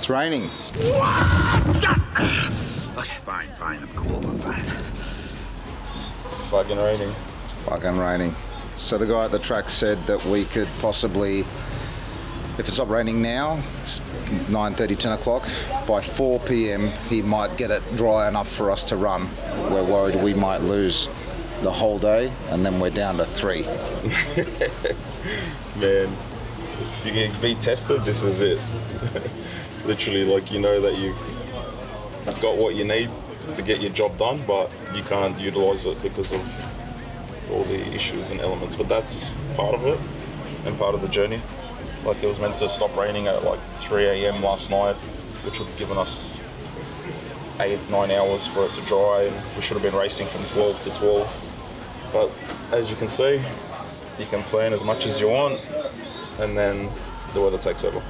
It's raining. Okay, fine, I'm cool, I'm fine. It's fucking raining. It's fucking raining. So the guy at the track said that we could possibly, if it's not raining now, it's 9:30, 10 o'clock, by 4 p.m. he might get it dry enough for us to run. We're worried we might lose the whole day and then we're down to 3. Man, if you can be tested, this is it. Literally, like, you know that you've got what you need to get your job done, but you can't utilize it because of all the issues and elements. But that's part of it and part of the journey. Like, it was meant to stop raining at like 3 a.m. last night, which would have given us 8-9 hours for it to dry, and we should have been racing from 12 to 12. But as you can see, you can plan as much as you want, and then the weather takes over.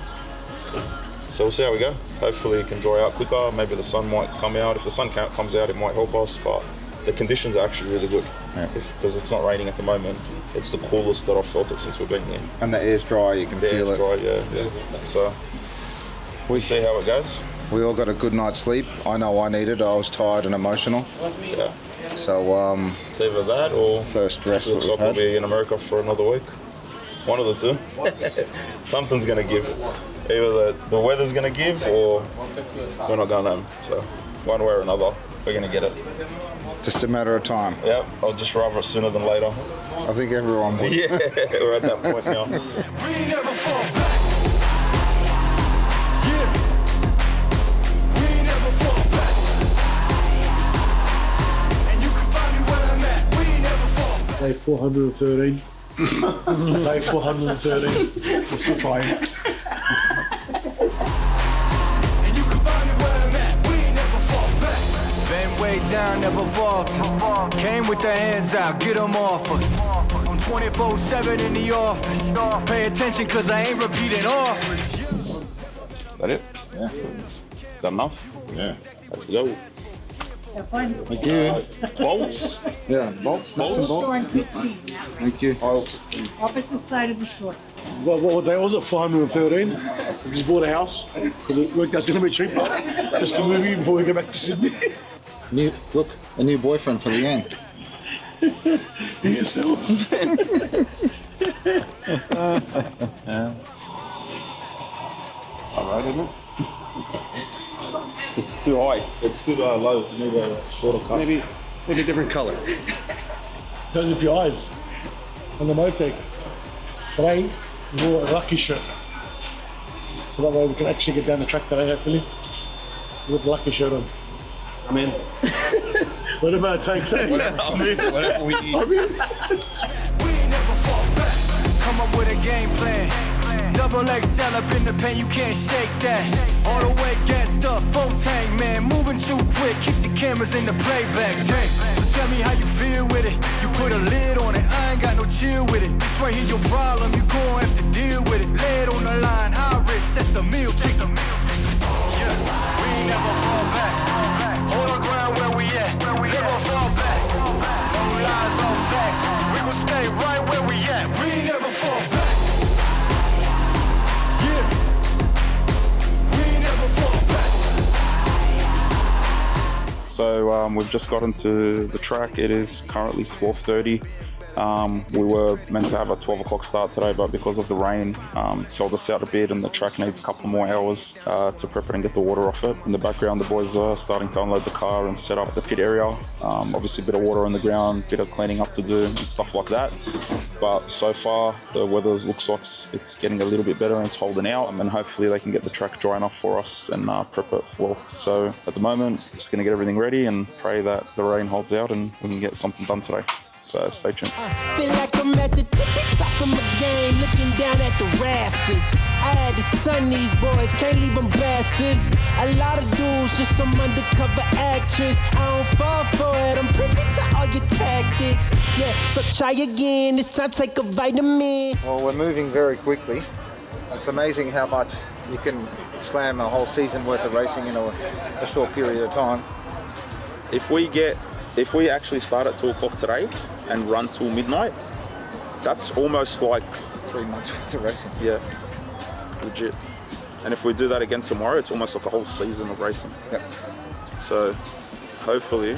So we'll see how we go. Hopefully it can dry out quicker. Maybe the sun might come out. If the sun comes out, it might help us, but the conditions are actually really good. Because it's not raining at the moment. It's the coolest that I've felt it since we've been here. And the air's dry, you can feel it. Dry, yeah. So we'll see how it goes. We all got a good night's sleep. I know I needed. I was tired and emotional. Yeah. So it's either that or first rest looks like we'll be in America for another week. One of the two. Something's gonna give. Either the weather's gonna give or we're not going home. So one way or another, we're gonna get it. Just a matter of time. Yep, I'll just rather sooner than later. I think everyone would. Yeah, we're at that point now. We never fall back. Yeah. We never fall back. And you can find me where I'm at. We never fall back. Day 413. Day 413. We're still trying. And you can find me where I'm at. We never fall back. Been way down, never falter. Came with the hands out, get them off us. I'm 24/7 in the office. Pay attention, cause I ain't repeating offers. Is that it? Yeah. Is that enough? Yeah. Let's go. Have fun. Thank you. Bolts? Yeah, bolts, nuts and Store bolts. in 15, yeah. Thank you. Opposite side of the store. What day was it? 413. We just bought a house because it worked out going to be cheaper. Just to move in before we go back to Sydney. Look, a new boyfriend for Leanne. Yourself. Alright, isn't it? It's too high. It's too low. You need a shorter cut. Maybe a different colour. Goes with your eyes. On the Motec. Today, we wore a lucky shirt. So that way we can actually get down the track today, hopefully. With the lucky shirt on. I'm in. Whatever it takes. Whatever we need. We never fall back. Come up with a game plan. Double XL up in the pen, you can't shake that. All the way gassed up, full tank, man. Moving too quick, keep the cameras in the playback. Dang. So tell me how you feel with it. You put a lid on it, I ain't got no chill with it. This right here your problem, you gon' have to deal with it. Lay it on the line, high risk, that's the meal ticket. Yeah, we never fall back. Hold on ground where we at. Never fall back. No lies, no facts. We gon' stay right where we at. We never fall back. So we've just gotten to the track. It is currently 12:30. We were meant to have a 12 o'clock start today, but because of the rain, it's held us out a bit, and the track needs a couple more hours to prep it and get the water off it. In the background, the boys are starting to unload the car and set up the pit area. Obviously a bit of water on the ground, a bit of cleaning up to do and stuff like that. But so far, the weather looks like it's getting a little bit better and it's holding out, and hopefully they can get the track dry enough for us and prep it well. So at the moment, just going to get everything ready and pray that the rain holds out and we can get something done today. So stay tuned. Feel like I'm at the tippy top of my game, looking down at the rafters. I had to sun these boys, can't leave them bastards. A lot of dudes, just some undercover actors. I don't fall for it, I'm privy to all your tactics. Yeah, so try again, this time take a vitamin. Well, we're moving very quickly. It's amazing how much you can slam a whole season worth of racing in a short period of time. If we actually start at 2 o'clock today and run till midnight, that's almost like 3 months worth of racing. Yeah, legit. And if we do that again tomorrow, it's almost like a whole season of racing. Yep. So hopefully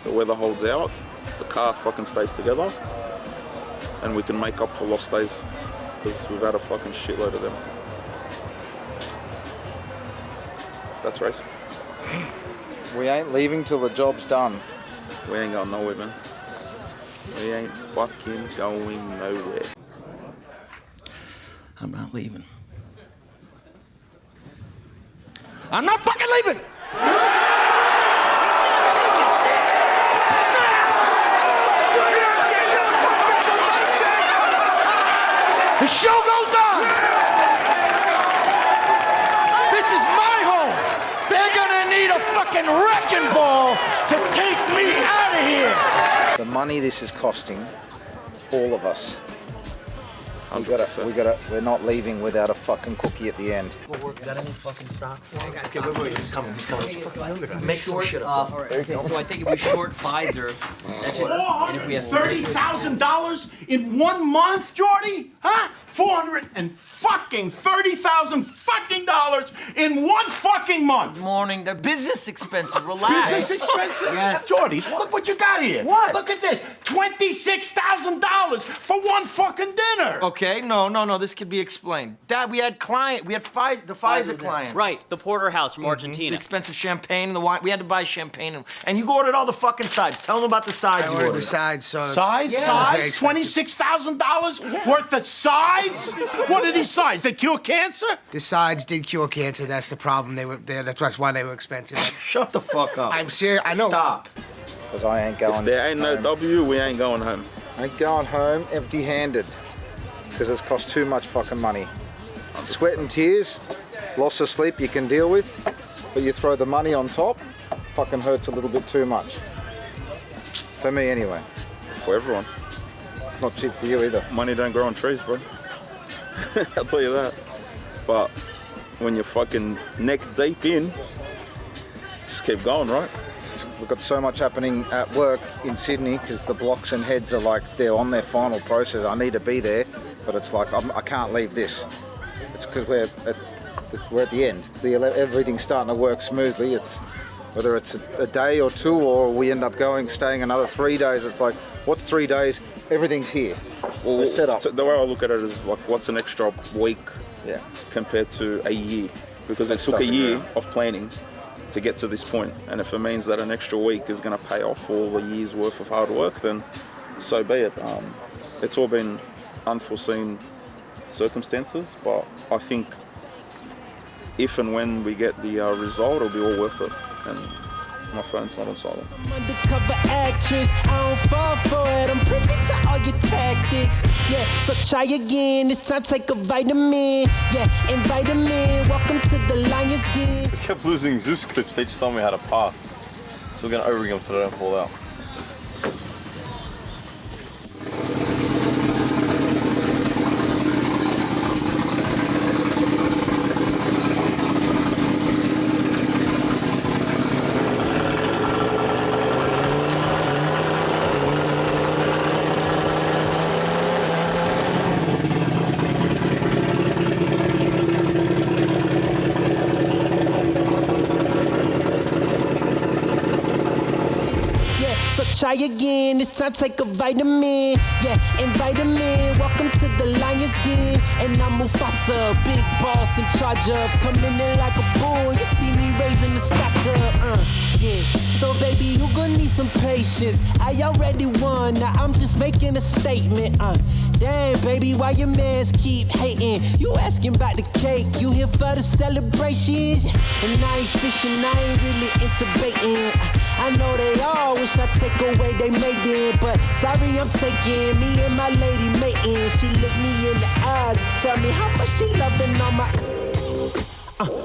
the weather holds out, the car fucking stays together, and we can make up for lost days, because we've had a fucking shitload of them. That's racing. We ain't leaving till the job's done. We ain't going nowhere, man. We ain't fucking going nowhere. I'm not leaving. I'm not fucking leaving! The show goes on! This is my home! They're gonna need a fucking wrecking ball to take me out of here! The money this is costing all of us. 100%. We're not leaving without a fucking cookie at the end. Got any fucking stock for him? Okay, wait, he's coming. Make some shit up. So I think if we short Pfizer, that should, and if we have $30,000 in 1 month, Jordy? Huh? $430,000 fucking dollars in 1 fucking month. Morning, they're business expenses. Relax. Business expenses? Yes. Jordy, look what you got here. What? Look at this. $26,000 for 1 fucking dinner. Okay, no. This could be explained. Dad, we had the Pfizer clients. right, the porterhouse from The Argentina. expensive champagne, the wine. We had to buy champagne, and you ordered all the fucking sides. Tell them about the sides you ordered. the sides, so Sides? Yeah. Sides? $26,000 worth of sides? What are these sides? They cure cancer? the sides did cure cancer. That's the problem. That's why they were expensive. Shut the fuck up. I'm serious. I know. Stop. Because I ain't going. If there ain't no W, we ain't going home. I ain't going home empty-handed. Because it's cost too much fucking money. Sweat and tears, loss of sleep you can deal with, but you throw the money on top, fucking hurts a little bit too much. For me anyway. For everyone. It's not cheap for you either. Money don't grow on trees, bro. I'll tell you that. But when you're fucking neck deep in, just keep going, right? We've got so much happening at work in Sydney because the blocks and heads are like, they're on their final process. I need to be there, but it's like, I can't leave this. It's because we're at the end. Everything's starting to work smoothly. It's whether it's a day or two, or we end up staying another 3 days. It's like, what's 3 days? Everything's here. Well, we're set up. The way I look at it is like, what's an extra week Yeah. compared to a year? Because it took a year of planning to get to this point, and if it means that an extra week is going to pay off all the year's worth of hard work, then so be it. It's all been unforeseen circumstances, but I think if and when we get the result, it'll be all worth it. And my phone's not on silent. Undercover actress, I don't fall for it. I'm privy to all your tactics. Yeah, so try again. This time take a vitamin. Yeah, and vitamin. Welcome to the Lion's Den. We kept losing Zeus clips each time we had a pass, so we're gonna overring them so they don't fall out. Try again, this time take a vitamin. Yeah, and vitamin. Welcome to the Lion's Den. And I'm Mufasa, big boss in charge of coming in like a bull. You see me raising the stock up, yeah. So baby, you gonna need some patience. I already won, now I'm just making a statement, Damn, baby, why your mans keep hating? You asking about the cake, you here for the celebrations. And I ain't fishing, I ain't really into baiting. I know they all wish I take away they made it, but sorry I'm taking me and my lady mating. She look me in the eyes and tell me how much she loving on my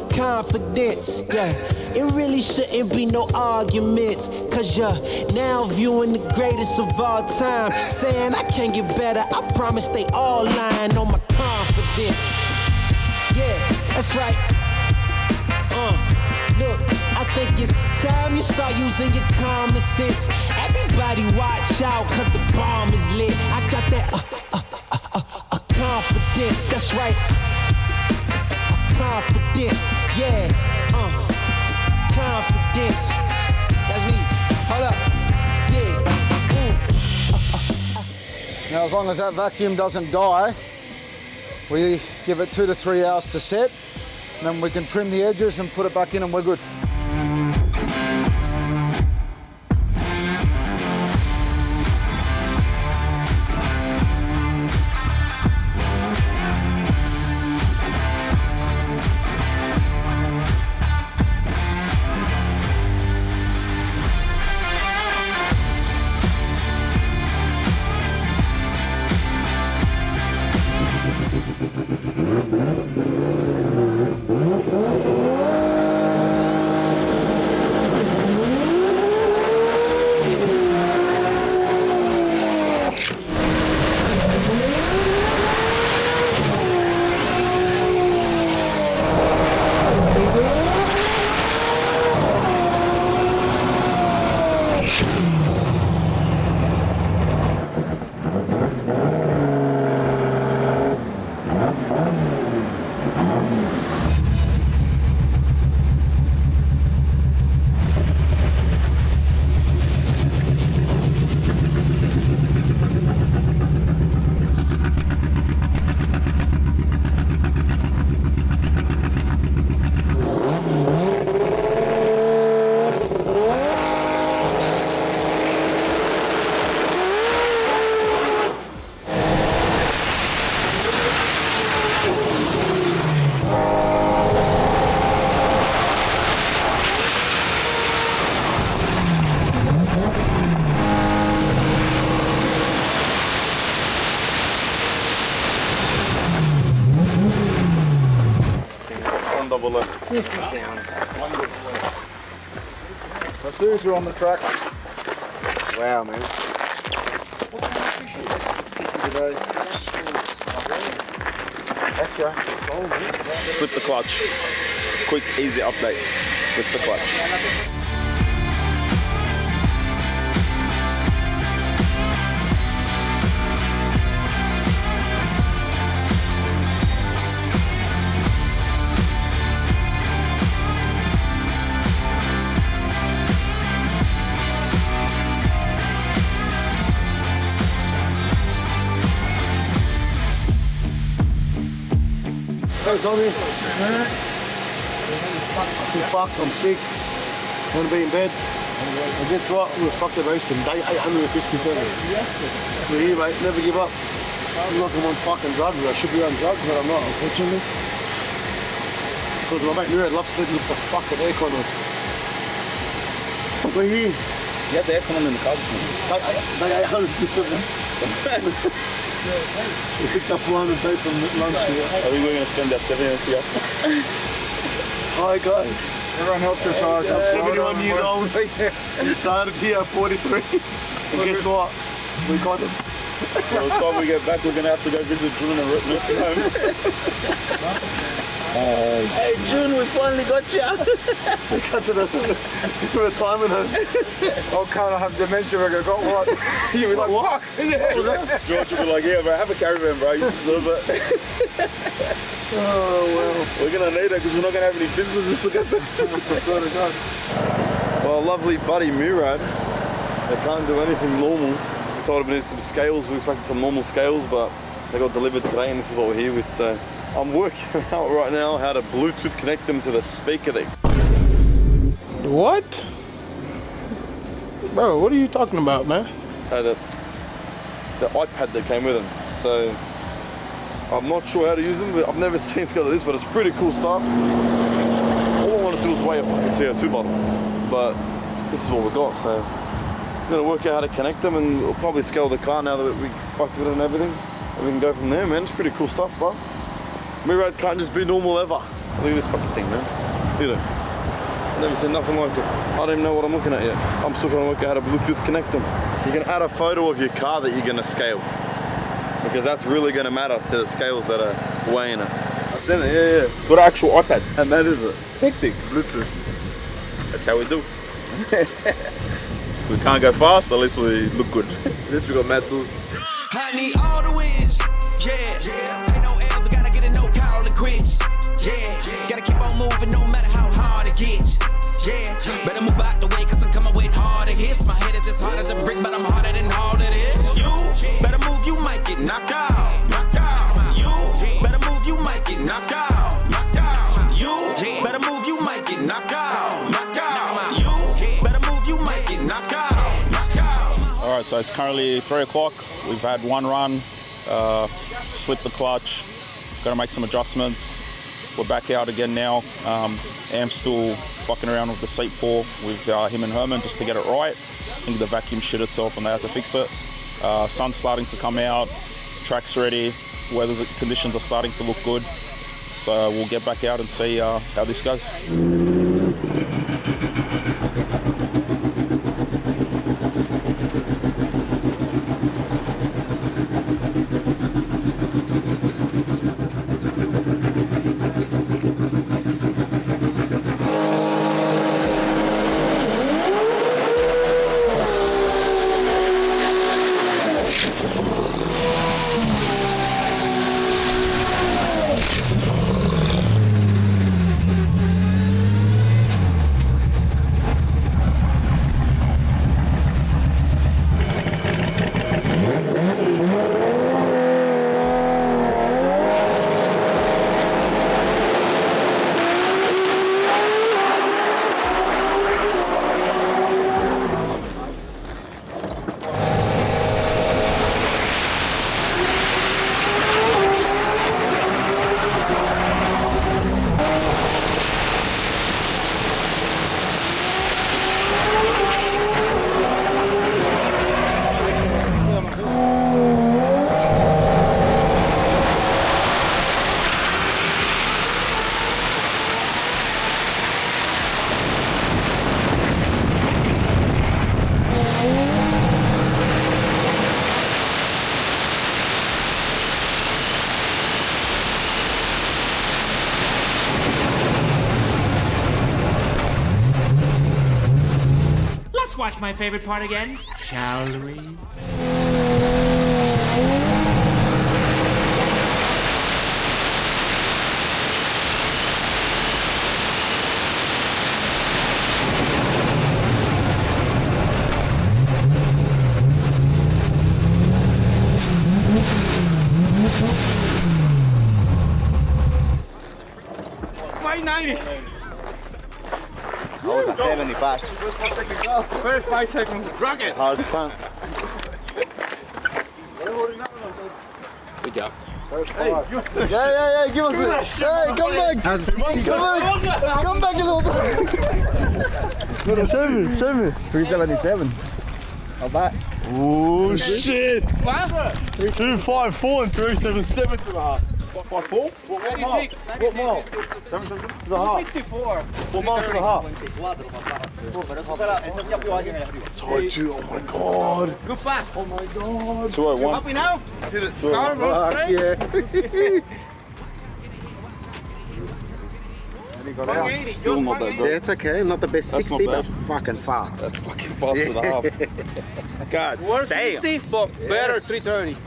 confidence. Yeah, it really shouldn't be no arguments, cause you're now viewing the greatest of all time, saying I can't get better. I promise they all lying on my confidence. Yeah, that's right. Look, I think it's time you start using your common sense. Everybody watch out, cause the bomb is lit. I got that confidence, that's right. confidence, yeah, confidence. That's me. Hold up, yeah. Now, as long as that vacuum doesn't die, we give it 2 to 3 hours to set, and then we can trim the edges and put it back in and we're good. As soon as you're on the track. Wow, man. What kind of fish is it sticking today? Slip the clutch. Quick, easy update. Slip the clutch. Hey, Tommy. I feel fucked, I'm sick. I want to be in bed. And guess what? We're fucked at racing. Day 857. We're here, mate. Never give up. I'm like I'm on fucking drugs. I should be on drugs, but I'm not, unfortunately. Because my mate Murad loves sleeping with the fucking aircon on. We're here. You had the aircon on in the car this morning. Day 857. We picked up one and paid some lunch here. I think we're going to spend our 70th year. Hi guys. Everyone else retires. I'm 71 years old. We started here at 43. And guess what? We got it. By the time we get back, we're going to have to go visit June and nursing home. Hey June, we finally got you. We got to the retirement home. Oh, can't I have dementia? I got what? You'll be like, what? George will be like, yeah, bro, have a caravan, bro. You deserve it. Oh, well. We're going to need it because we're not going to have any businesses to go back to. Well, lovely buddy Murad, they can't do anything normal. We told him we needed some scales. We expected some normal scales, but they got delivered today and this is what we're here with. So I'm working out right now how to Bluetooth connect them to the speaker thing. What? Bro, what are you talking about, man? The iPad that came with them. So I'm not sure how to use them. I've never seen it like this, but it's pretty cool stuff. All I want to do is weigh a fucking CO2 bottle, but this is what we got. So I'm gonna work out how to connect them, and we'll probably scale the car now that we fucked with it and everything. And we can go from there, man. It's pretty cool stuff, bro. Murad can't just be normal ever. Look at this fucking thing, man. You know, I've never seen nothing like it. I don't even know what I'm looking at yet. I'm still trying to work out how to Bluetooth connect them. You can add a photo of your car that you're gonna scale, because that's really gonna matter to the scales that are weighing it. I've seen it, yeah. Got an actual iPad. And that is it. It's hectic. Bluetooth. That's how we do. We can't go fast, at least we look good. At least we got mad tools. I need all the wins, yeah. Ain't no L's, I gotta get a no call and quits. Yeah, gotta keep on moving no matter how hard it gets. Yeah, better move out the way cause I'm coming with harder hits. My head is as hard as a brick, but I'm harder than all of this. You better move, you might get knocked out. Knocked out. You better move, you might get knocked out. Knocked out. You better move, you might get knocked out. Knocked out. You better move, you might get knocked out. Knocked out. All right, so it's currently 3 o'clock. We've had one run, slipped the clutch, got to make some adjustments. We're back out again now. Am's still fucking around with the seat pour with him and Herman just to get it right. I think the vacuum shit itself and they had to fix it. Sun's starting to come out, track's ready, weather conditions are starting to look good. So we'll get back out and see how this goes. Watch my favorite part again, shall we? Oh, it's a 70 pass. First 5 seconds. Rocket. Hard front. Good job. Yeah, give us it. Hey, come back. Come back a little bit. Show me. 377. How bad? Oh shit. 254 and 377 to the half. 5'4"? What mile? 254. What mile to the half? Tied 2, oh my god. Good pass. Oh my god. 201. Happy now? Hit it 201. Yeah. Still not that Yeah, good. it's okay. Not the best That's 60, not but bad. fucking fast. That's fucking fast to the half. God. Worse 60, but better 330.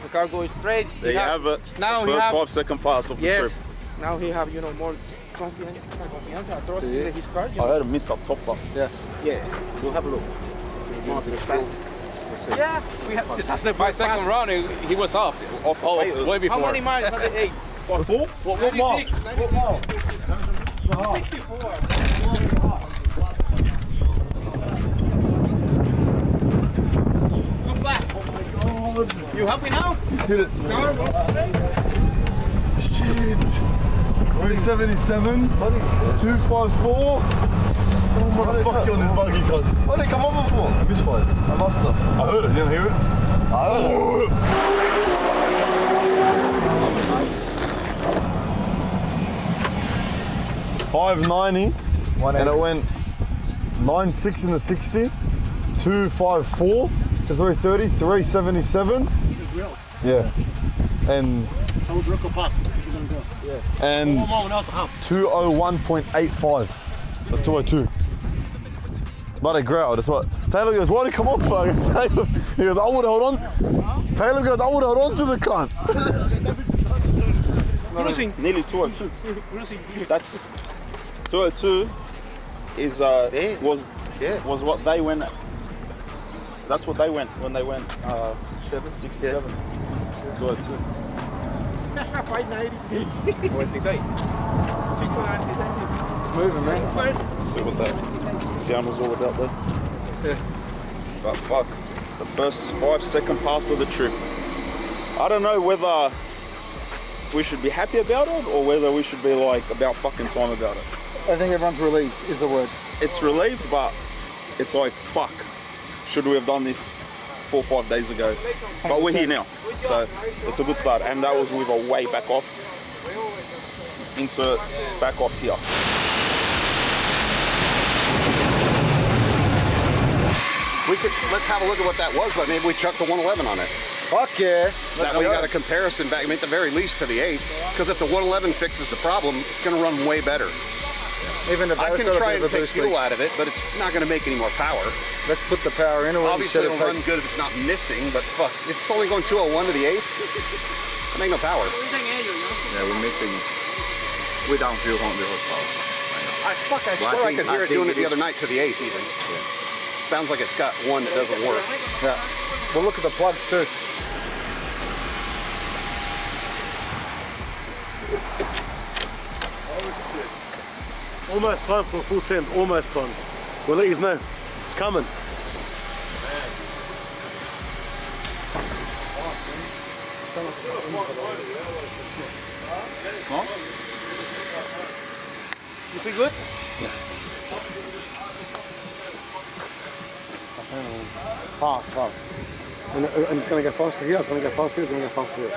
The car goes straight. There you have it. Now the he first have, 5-second pass of the yes. trip. Now he have, more confidence. Trust in his car. I heard a miss up top though. Yeah. We'll have a look. Yeah, we have. That's the 5 second round, he was off. Way before. How many miles? 108. 5'4"? What mile? 96. What mile? 54. Good pass. Oh my god. You happy now? Hit it. Shit. 377. 254. Oh my fuck, you on this buggy, cuz. What did it come over for? A misfire. I must have. I heard it. You didn't hear it? I heard it. 590, and it went 9.6 in the 60, 254 to 330, 377. Yeah, and So was record pass if you're gonna go. Yeah. And 201.85, or 202. But I growled, that's what. Taylor goes, why'd he come off? He goes, I would hold on. Taylor goes, I would hold on to the cunt. Nearly 202. That's 202 is was what they went. That's what they went when they went 67. 202. It's moving, man. See what that sound was all about there. Yeah. But fuck, the first 5-second pass of the trip. I don't know whether we should be happy about it or whether we should be like about fucking time about it. I think everyone's relieved is the word. It's relieved, but it's like, fuck, should we have done this 4 or 5 days ago? But we're here now, so it's a good start. And that was with a way back off. Insert back off here. Let's have a look at what that was, but maybe we chuck the 111 on it. Fuck yeah. That way you got a comparison back, I mean, at the very least to the 8th, because if the 111 fixes the problem, it's going to run way better. Even if I can try and take fuel out of it, but it's not going to make any more power. Let's put the power in. Obviously it'll run good if it's not missing, but fuck, if it's only going 201 to the 8th, it ain't no power. Yeah, we're missing. We don't feel on the horsepower. I swear I could hear it doing it the other night to the 8th even. Yeah. Sounds like it's got one that doesn't work. Yeah. We'll look at the plugs too. Almost time for a full send, almost time. We'll let you know. It's coming. You feel good? Fast. And it's going to go faster here, it's going to go faster here, it's going to go faster here.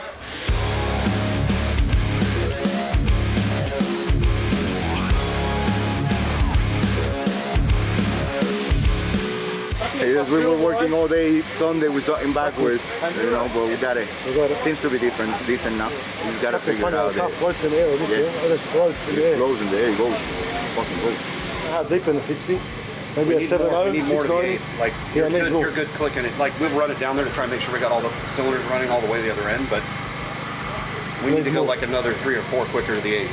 Yes, we were working all day Sunday with something backwards, you know, but we got it. It seems to be different, decent now. We just got to figure it out. Floats in the air, this floats in the air. It goes in the air, it goes. Fucking goes. How deep in the 60? Maybe a 7.0, 6.90? Like, you're good clicking it. Like, we'll run it down there to try and make sure we got all the cylinders running all the way to the other end, but we need to go like another 3 or 4 quicker to the 8th.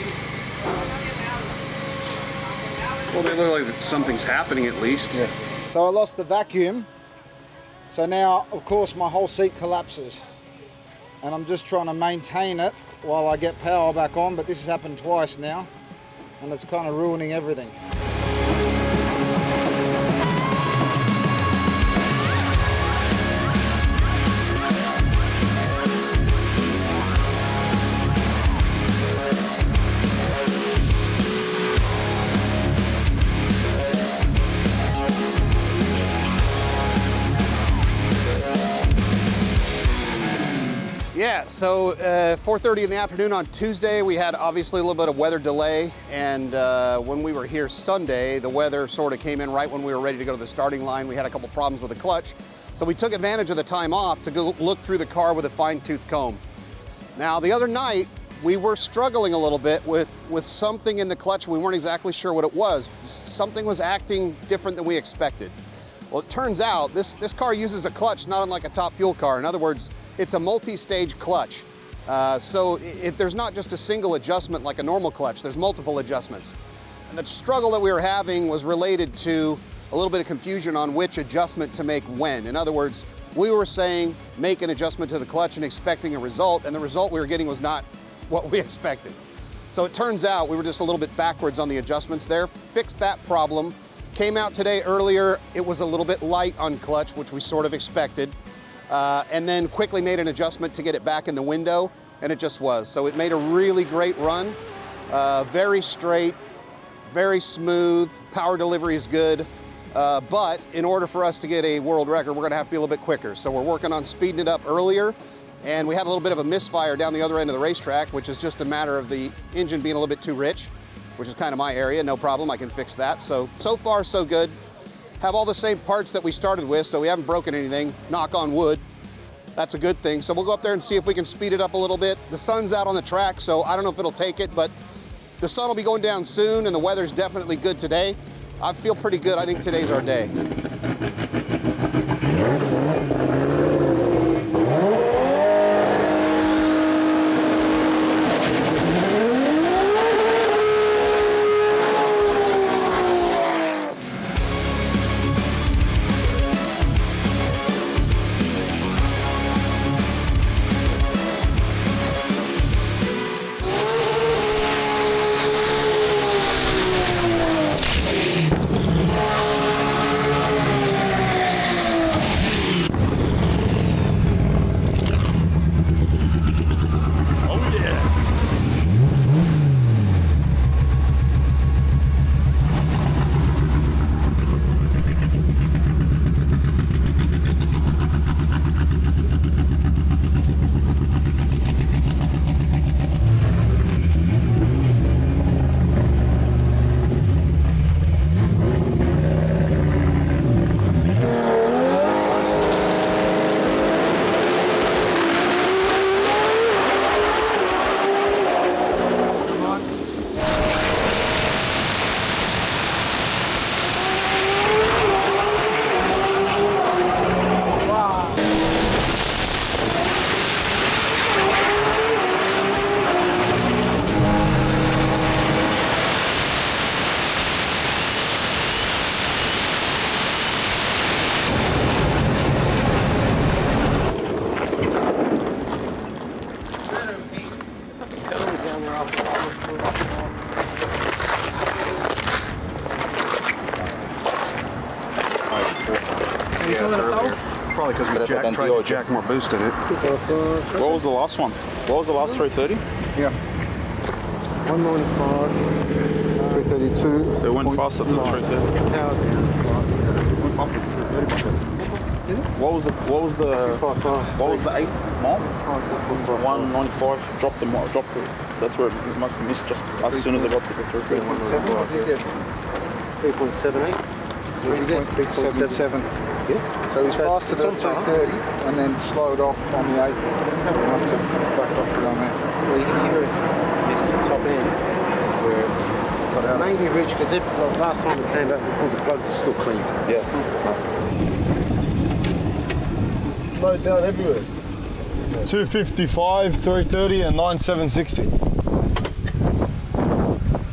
Well, they look like something's happening at least. Yeah. So I lost the vacuum. So now, of course, my whole seat collapses. And I'm just trying to maintain it while I get power back on, but this has happened twice now, and it's kind of ruining everything. Yeah, so 4:30 in the afternoon on Tuesday, we had obviously a little bit of weather delay, and when we were here Sunday, the weather sort of came in right when we were ready to go to the starting line. We had a couple problems with the clutch, so we took advantage of the time off to go look through the car with a fine-tooth comb. Now, the other night, we were struggling a little bit with something in the clutch. We weren't exactly sure what it was. Something was acting different than we expected. Well, it turns out this car uses a clutch not unlike a top fuel car. In other words, it's a multi-stage clutch. So there's not just a single adjustment like a normal clutch, there's multiple adjustments. And the struggle that we were having was related to a little bit of confusion on which adjustment to make when. In other words, we were saying make an adjustment to the clutch and expecting a result, and the result we were getting was not what we expected. So it turns out we were just a little bit backwards on the adjustments there, fixed that problem. Came out today earlier, it was a little bit light on clutch, which we sort of expected, and then quickly made an adjustment to get it back in the window, and it just was. So it made a really great run, very straight, very smooth, power delivery is good, but in order for us to get a world record, we're gonna have to be a little bit quicker. So we're working on speeding it up earlier, and we had a little bit of a misfire down the other end of the racetrack, which is just a matter of the engine being a little bit too rich, which is kind of my area, no problem, I can fix that. So far, so good. Have all the same parts that we started with, so we haven't broken anything, knock on wood. That's a good thing. So we'll go up there and see if we can speed it up a little bit. The sun's out on the track, so I don't know if it'll take it, but the sun will be going down soon, and the weather's definitely good today. I feel pretty good. I think today's our day. Probably because we tried to jack more boost in it. What was the last one? What was the last 330? Yeah. 195, 332. So it went faster to the 330. What was the eighth mile? 195. Dropped the. So that's where it must have missed just as soon as I got to the 330. 3.78. 3.77. Yeah. So he's faster than 330 and then slowed off on the 8th. Must have backed off around there. Well, you can hear it. It's the top end. Mainly rich because last time we came back, we pulled the plugs still clean. Yeah. Slowed down everywhere. 255, 330, and 9760.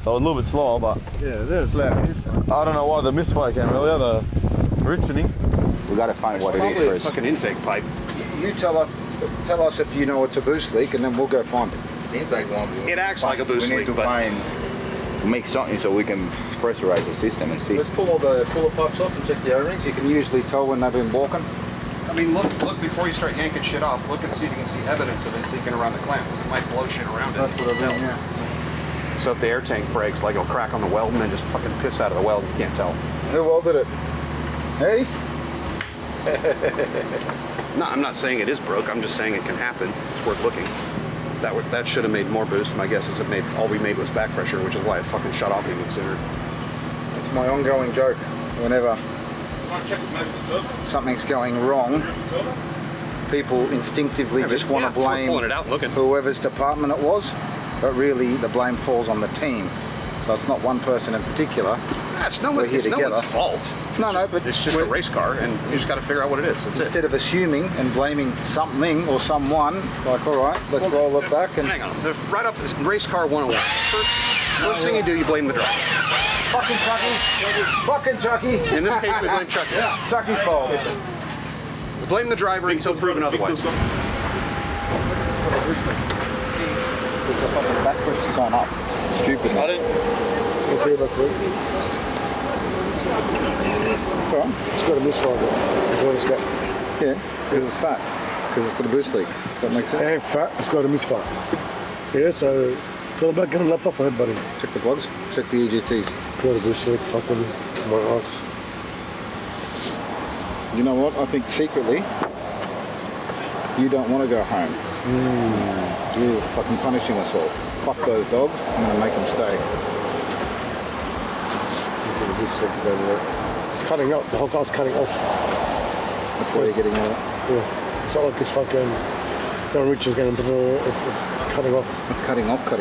So a little bit slower, but yeah, there's loud. I don't know why the misfire came earlier. The richening. We got to find what it is first. Fucking intake pipe. You tell us if you know it's a boost leak, and then we'll go find it. Seems like one. It acts like a boost leak. We need to make something so we can pressurize the system and see. Let's pull all the cooler pipes off and check the O-rings. You can usually tell when they've been walking. I mean, look before you start yanking shit off. Look and see if you can see evidence of it leaking around the clamp. It might blow shit around it. That's what I mean, yeah. So if the air tank breaks, like it'll crack on the weld and then just fucking piss out of the weld. You can't tell. Who welded it? Hey? No, I'm not saying it is broke. I'm just saying it can happen. It's worth looking. That should have made more boost. My guess is all we made was back pressure, which is why it fucking shut off even sooner. It's my ongoing joke. Whenever something's going wrong, people instinctively just want to blame whoever's department it was, but really the blame falls on the team. So it's not one person in particular. It's no one's fault. But it's just a race car, and you just got to figure out what it is. Instead of assuming and blaming something or someone, it's like, all right, let's roll it back. And hang on, right off this race car 101. First thing you do, you blame the driver. Fucking Chucky. Fucking Chucky. In this case, we blame Chucky. Yeah, Chucky's fault. We blame the driver until proven otherwise. Because the fucking back push has gone up. Stupid. I didn't. It's got a misfire there. That's what it's got. Yeah, because it's fat. Because it's got a boost leak. Does that make sense? Yeah, fat. It's got a misfire. Yeah, so tell about getting a laptop ahead, buddy. Check the plugs. Check the EGTs. Got a boost leak. Fucking my ass. You know what? I think secretly, you don't want to go home. You're fucking punishing us all. Fuck those dogs. I'm going to make them stay. It's cutting up. The whole car's cutting off. That's why you're getting out. Yeah. It's not like it's fucking. Don't reach is getting. It's cutting off. It's cutting off. Yeah.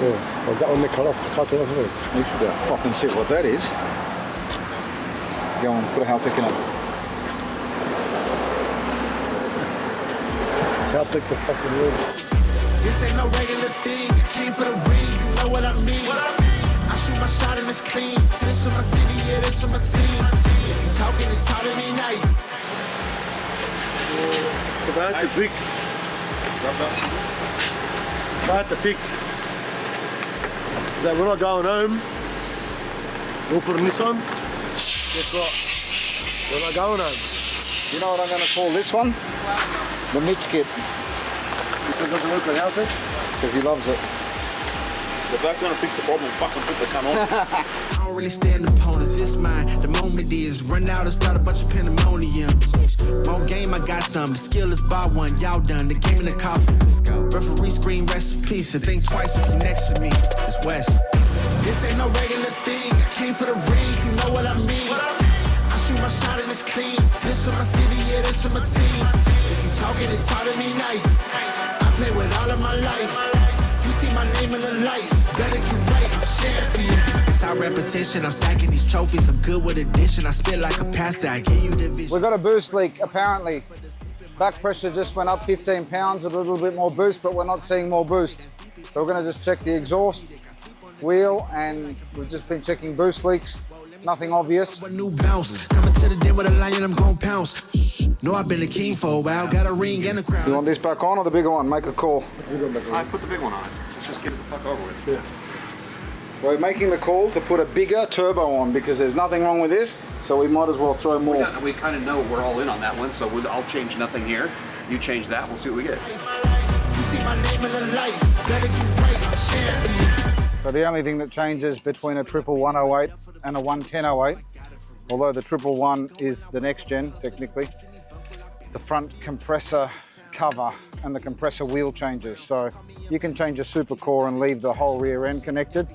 Well, that one they cut off. The car cut off. You should go fucking see what that is. Go on. Put a Haltech in it. Haltech the fucking room. This ain't no regular thing. I came for the ring. You know what I mean. I shoot my shot and it's clean. This is my city, yeah, this is my team. If you talking, it's talk to me nice. About the pick. About the pick. That we're not going home. We'll put this on. Guess what? We're not going home. You know what I'm going to call this one? The Mitch kit. Because it doesn't work with Haltech? Because he loves it. If that's gonna fix the problem, fucking put the cunt on. I don't really stand opponents, this mine. The moment is run out and start a bunch of pandemonium. More game, I got some. The skill is by one, y'all done. The game in the coffin. Referee screen recipe, so think twice if you're next to me. It's West. This ain't no regular thing. I came for the ring, you know what I mean. I shoot my shot and it's clean. This is my city, yeah, this is my team. If you talking, it's talk to me nice. I play with all of my life. You see my name in the lights. Better get right, I'm champion. It's our repetition. I'm stacking these trophies. I'm good with addition. I spit like a pastor. I give you the vision. We've got a boost leak, apparently. Back pressure just went up 15 pounds, a little bit more boost, but we're not seeing more boost. So we're going to just check the exhaust, wheel, and we've just been checking boost leaks. Nothing obvious. A new bounce. Coming to the den with a lion, I'm gon' pounce. Know I've been a king for a while. Got a ring and a crown. You want this back on or the bigger one? Make a call. I put the big one on. Let's just get it the fuck over with. Yeah. We're making the call to put a bigger turbo on because there's nothing wrong with this, so we might as well throw more. We kind of know we're all in on that one, so I'll change nothing here. You change that, we'll see what we get. You see my name in the lights, better get right, champion. So the only thing that changes between a 11108 and a 11008, although the 111 is the next gen technically, the front compressor cover and the compressor wheel changes. So you can change a super core and leave the whole rear end connected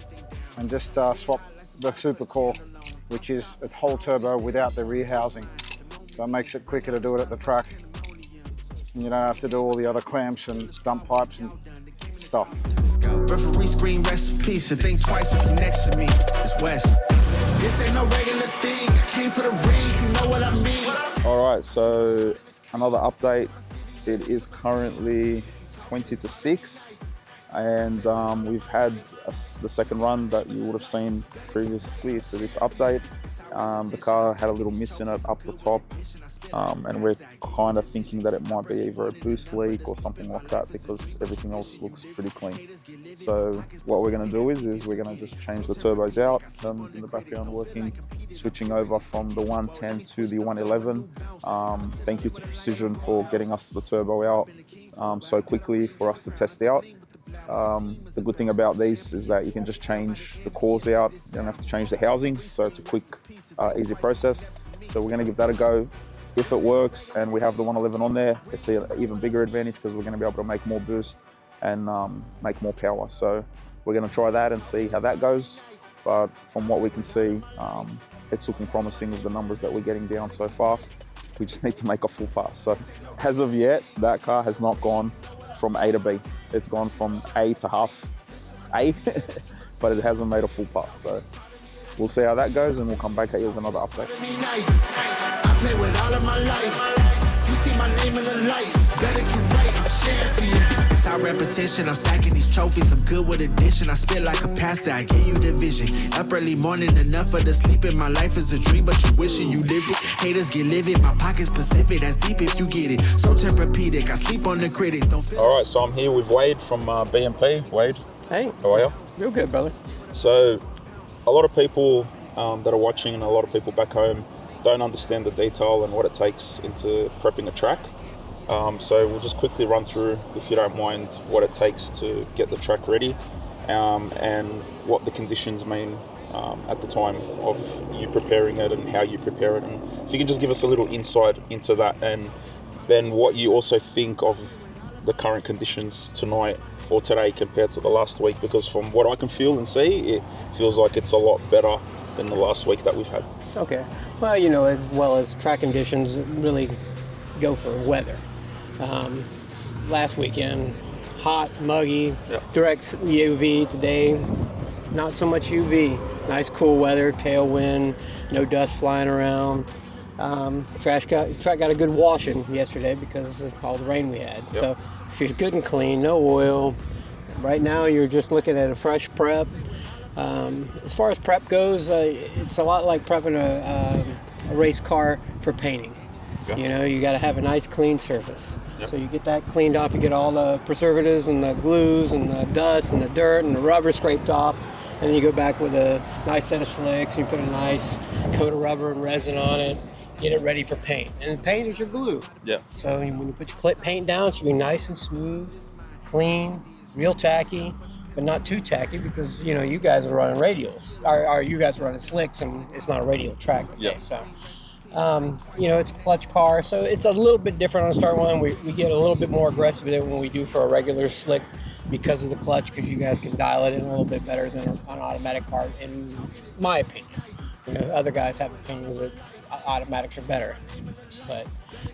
and just swap the super core, which is a whole turbo without the rear housing. So it makes it quicker to do it at the track. And you don't have to do all the other clamps and dump pipes and stuff. Referee screen recipe, so think twice if you're next to me. It's West. This ain't no regular thing. I came for the ring, you know what I mean. All right, so another update. It is currently 20 to 6, and we've had the second run that you would have seen previously to this update. The car had a little miss in it up the top, and we're kind of thinking that it might be either a boost leak or something like that because everything else looks pretty clean. So what we're going to do is we're going to just change the turbos out. In the background working, switching over from the 110 to the 111. Thank you to Precision for getting us the turbo out so quickly for us to test out. The good thing about these is that you can just change the cores out. You don't have to change the housings, so it's a quick, easy process. So we're going to give that a go. If it works and we have the 111 on there, it's an even bigger advantage because we're going to be able to make more boost and make more power. So we're going to try that and see how that goes. But from what we can see, it's looking promising with the numbers that we're getting down so far. We just need to make a full pass. So as of yet, that car has not gone from A to B. It's gone from A to half A, but it hasn't made a full pass. So we'll see how that goes and we'll come back at you with another update. I play with all of my life. You see my name in the lights, better get right, I'm champion. It's our repetition, I'm stacking these trophies, I'm good with addition. I spit like a pastor, I give you the vision. Up early morning, enough for the sleep. My life is a dream, but you wishing you lived it. Haters get livid, my pocket's Pacific, that's deep if you get it. So Tempur-Pedic, I sleep on the critics, don't feel. All right, so I'm here with Wade from BMP. Wade, hey, how are you? Real good, brother. So a lot of people that are watching and a lot of people back home don't understand the detail and what it takes into prepping a track. So we'll just quickly run through, if you don't mind, what it takes to get the track ready and what the conditions mean at the time of you preparing it and how you prepare it. And if you can just give us a little insight into that and then what you also think of the current conditions tonight or today compared to the last week, because from what I can feel and see, it feels like it's a lot better than the last week that we've had. Okay. Well, you know, as well as track conditions really go for weather. Last weekend, hot, muggy, direct UV. Today, not so much UV. Nice cool weather, tailwind, no dust flying around. Track got a good washing yesterday because of all the rain we had. Yep. So she's good and clean, no oil. Right now you're just looking at a fresh prep. As far as prep goes, it's a lot like prepping a race car for painting. Okay. You know, you got to have a nice clean surface. Yep. So you get that cleaned off, you get all the preservatives and the glues and the dust and the dirt and the rubber scraped off, and then you go back with a nice set of slicks, and you put a nice coat of rubber and resin on it, get it ready for paint. And paint is your glue. Yeah. So when you put your paint down, it should be nice and smooth, clean, real tacky, but not too tacky because, you know, you guys are running radials. Or you guys are running slicks, and it's not a radial track today. Yep. So, you know, it's a clutch car, so it's a little bit different on a start one. We get a little bit more aggressive with it when we do for a regular slick because of the clutch, because you guys can dial it in a little bit better than an automatic car, in my opinion. You know, other guys have opinions that automatics are better. But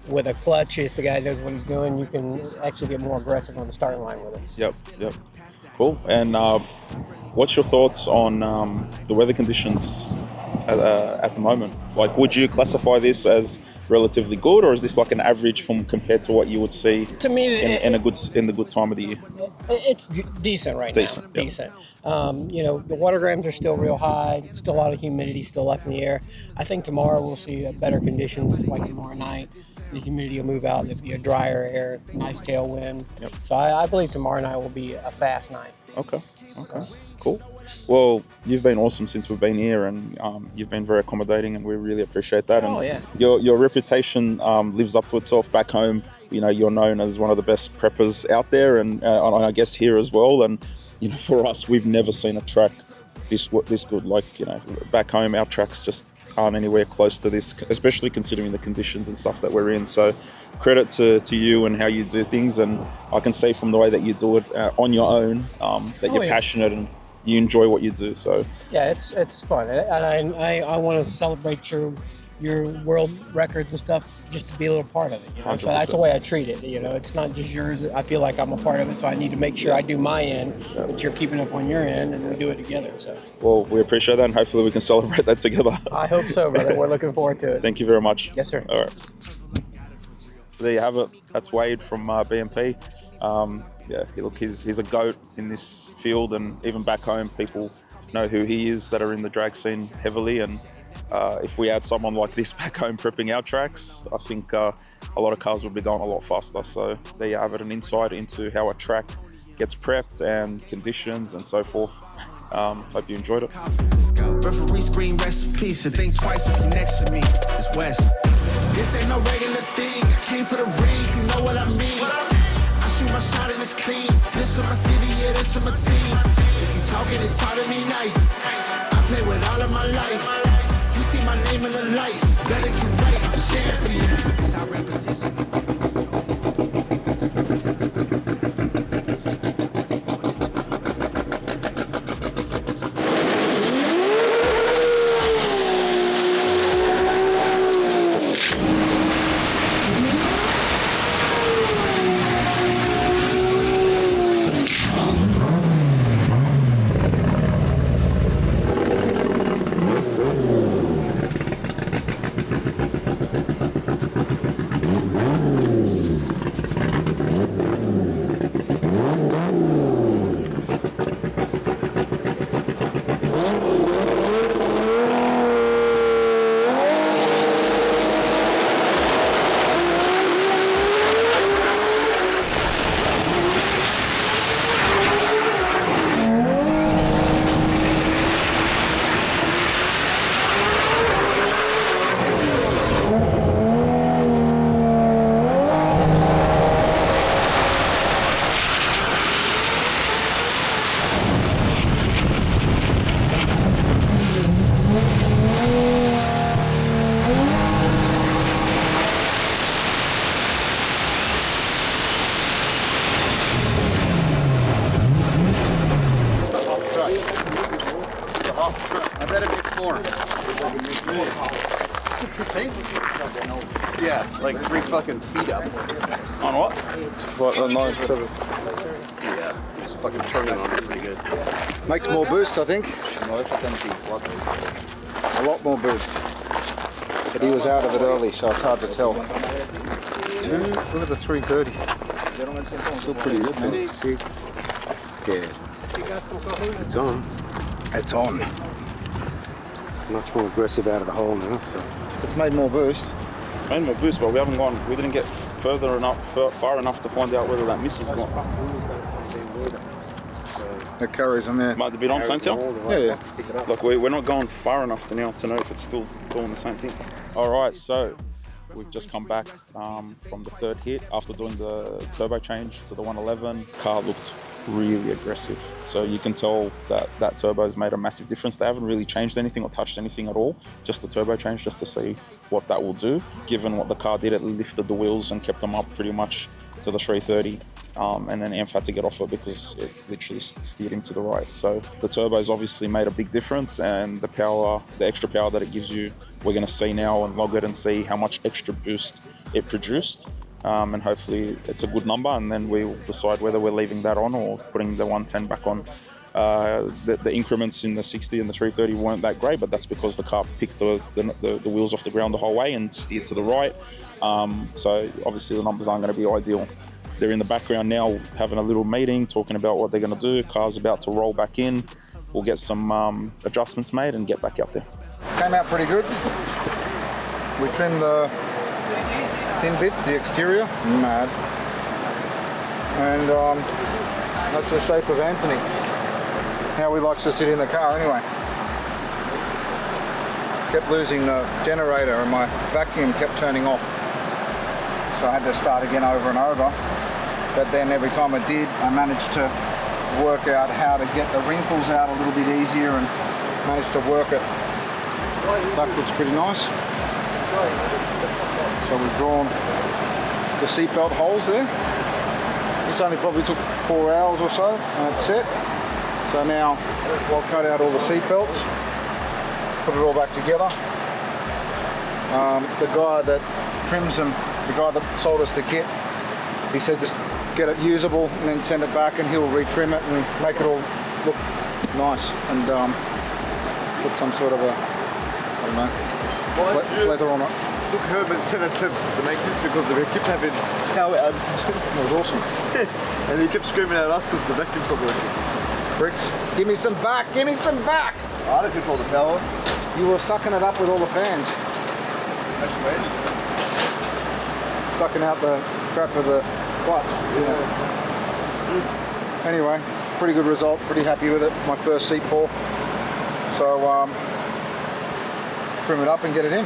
with a clutch, if the guy knows what he's doing, you can actually get more aggressive on the starting line with it. Yep. Cool. And what's your thoughts on the weather conditions at the moment? Like, would you classify this as relatively good, or is this like an average from compared to what you would see to me in the good time of the year? It's decent right now. Yep. Decent. You know, the water grams are still real high. Still a lot of humidity still left in the air. I think tomorrow we'll see better conditions, like tomorrow night. The humidity will move out. There'll be a drier air, nice tailwind. Yep. So I believe tomorrow night will be a fast night. Okay. Okay, cool. Well, you've been awesome since we've been here, and you've been very accommodating, and we really appreciate that. Oh, and yeah. Your reputation lives up to itself back home. You know, you're known as one of the best preppers out there, and I guess here as well. And you know, for us, we've never seen a track this good. Like, you know, back home, our tracks just aren't anywhere close to this, especially considering the conditions and stuff that we're in. So credit to you and how you do things, and I can see from the way that you do it on your own that you're passionate and you enjoy what you do. So yeah, it's fun, and I want to celebrate your world records and stuff, just to be a little part of it, you know. 100%. So that's the way I treat it, you know. It's not just yours. I feel like I'm a part of it, so I need to make sure I do my end, but you're keeping up on your end, and we do it together. So well, we appreciate that, and hopefully we can celebrate that together. I hope so, brother. We're looking forward to it. Thank you very much. Yes, sir. All right. There you have it. That's Wade from BMP. Yeah, he's a goat in this field, and even back home, people know who he is that are in the drag scene heavily. And if we had someone like this back home prepping our tracks, I think a lot of cars would be going a lot faster. So there you have it, an insight into how a track gets prepped and conditions and so forth. Hope you enjoyed it. Referee screen recipe, so think twice if you're next to me. It's West. This ain't no regular thing. I came for the ring, you know what I mean. I shoot my shot and it's clean. This is my city, yeah, this is my team. If you talking, it's hard to be nice. I play with all of my life. You see my name in the lights. Better get right, I'm a champion. It's our repetition. Yeah, like 3 fucking feet up. On what? 9.7. Yeah, just fucking turning on it pretty good. Makes more boost, I think. A lot more boost. But he was out of it early, so it's hard to tell. Look at the 330. Still pretty good, man. 6. Yeah. It's on. It's on. It's much more aggressive out of the hole now, so. It's made more boost. It's made more boost, but we didn't get far enough to find out whether that miss is gone. It carries on there. Might be on same time? Yeah. Look, we're not going far enough to know if it's still doing the same thing. All right, so we've just come back from the third hit after doing the turbo change to the 111. Car looked really aggressive. So you can tell that turbo's made a massive difference. They haven't really changed anything or touched anything at all, just the turbo change, just to see what that will do. Given what the car did, it lifted the wheels and kept them up pretty much to the 330. And then Amph had to get off it because it literally steered him to the right. So the turbo's obviously made a big difference, and the extra power that it gives you, we're going to see now and log it and see how much extra boost it produced. And hopefully it's a good number, and then we'll decide whether we're leaving that on or putting the 110 back on. The increments in the 60 and the 330 weren't that great, but that's because the car picked the wheels off the ground the whole way and steered to the right. So obviously the numbers aren't going to be ideal. They're in the background now having a little meeting, talking about what they're going to do. Car's about to roll back in. We'll get some adjustments made and get back out there. Came out pretty good. We trimmed the thin bits, the exterior, mad. And that's the shape of Anthony. how he likes to sit in the car anyway. Kept losing the generator and my vacuum kept turning off. So I had to start again over and over. But then every time I did, I managed to work out how to get the wrinkles out a little bit easier and managed to work it. That looks pretty nice. So we've drawn the seatbelt holes there. This only probably took 4 hours or so and it's set. So now I'll cut out all the seatbelts, put it all back together. The guy that trims them, the guy that sold us the kit, he said just get it usable and then send it back and he'll retrim it and make it all look nice and put some sort of a, I don't know, leather on it. It took Herman 10 attempts to make this because we kept having power outages. It was awesome. And he kept screaming at us because the vacuum's not working. Bricks, give me some back, give me some back! I don't control the power. You were sucking it up with all the fans. Sucking out the crap of the clutch. Yeah. Anyway, pretty good result, pretty happy with it. My first seat pour. So trim it up and get it in.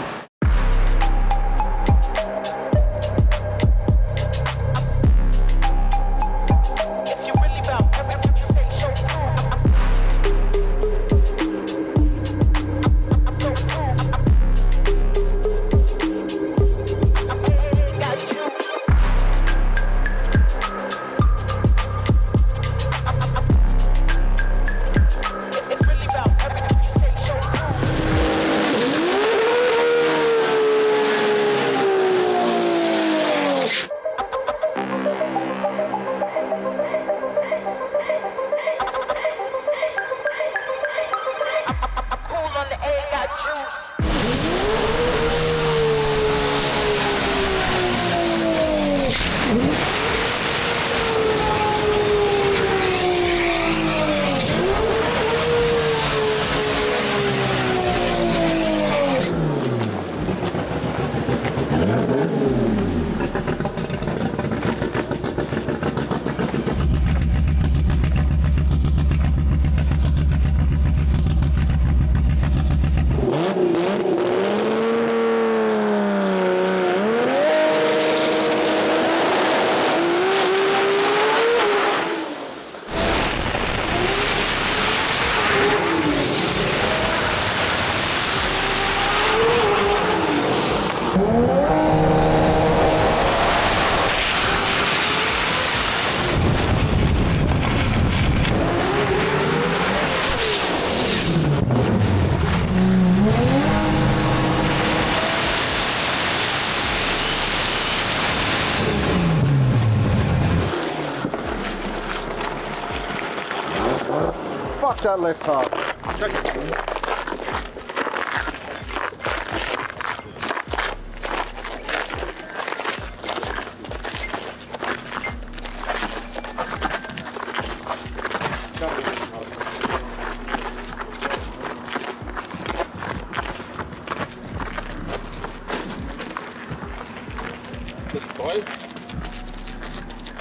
Fuck that left half.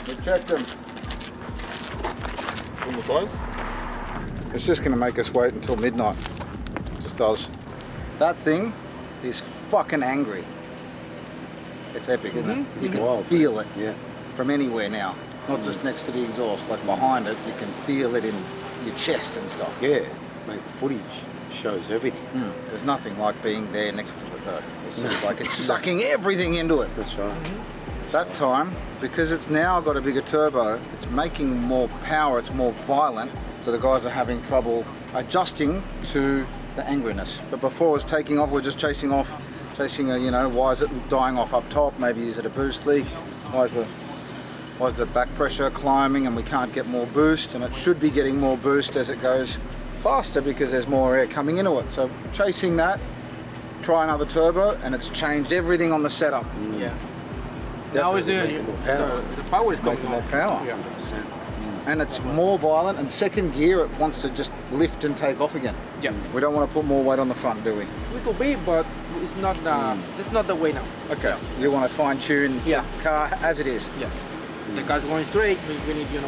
We checked them. From the tires? It's just going to make us wait until midnight. It just does. That thing is fucking angry. It's epic, isn't it? You can feel it from anywhere now. Not just next to the exhaust, like behind it, you can feel it in your chest and stuff. Yeah, mate, the footage shows everything. There's nothing like being there next to it though. It's just like it's sucking everything into it. That's right. That time, because it's now got a bigger turbo, it's making more power, it's more violent, so the guys are having trouble adjusting to the angriness. But before it was taking off, we're just chasing a, why is it dying off up top? Maybe is it a boost leak? Why is the back pressure climbing and we can't get more boost? And it should be getting more boost as it goes faster because there's more air coming into it. So chasing that, try another turbo, and it's changed everything on the setup. Yeah. Now is the power is coming more power. Yeah. And it's more violent, and second gear it wants to just lift and take off again. Yeah. We don't want to put more weight on the front, do we? Little bit, but it's not the way now. Okay. Yeah. You want to fine tune the car as it is. Yeah. The car's going straight, we need, your